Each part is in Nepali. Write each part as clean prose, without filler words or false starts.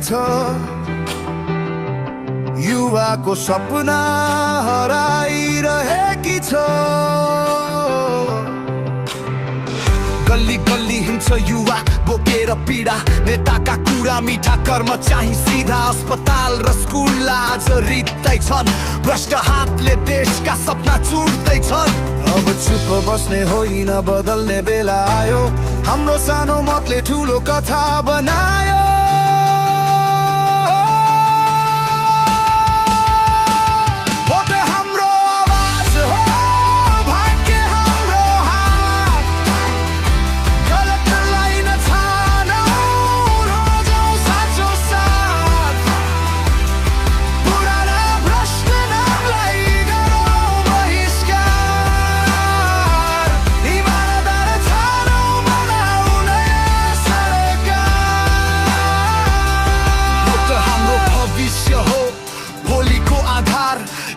छ युवाको सपना हराइरहेकी छ गल्ली गल्ली हिँड्छ युवा बोकेर पीडा नेताका कुरा मिठा कर्म चाहिँ सीधा अस्पताल र स्कुल आज रित्दैछन् भ्रष्ट हातले देशका सपना चुर्दैछन् अब चुप बस्ने होइन बदल्ने बेला आयो हाम्रो सानो मतले ठुलो कथा बनायो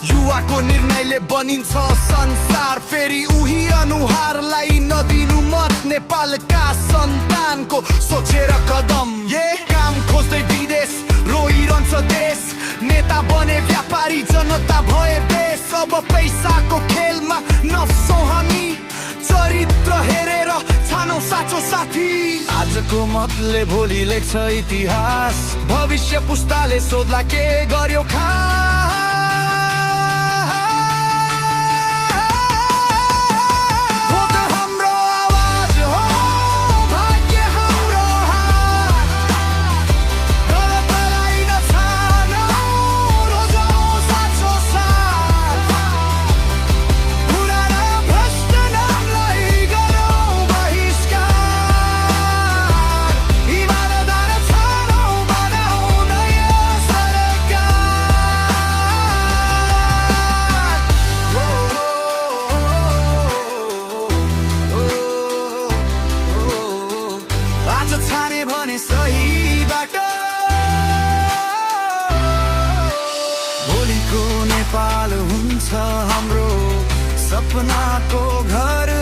युवाको निर्णयले बनिन्छ संसार फेरि उही अनुहारलाई नदिनु मत नेपालका सन्तानको सोचेर कदम काम खोज्दै विदेश रोइरहन्छ देश नेता बने व्यापारी जनता भए देश अब पैसाको खेलमा नफसौँ हामी चरित्र हेरेर छानौँ साँचो साथी आजको मतले भोलि लेख्छ इतिहास भविष्य पुस्ताले सोध्ला के गर्यो छाने भने सही बाटो भोलिको नेपाल हुन्छ हाम्रो सपनाको घर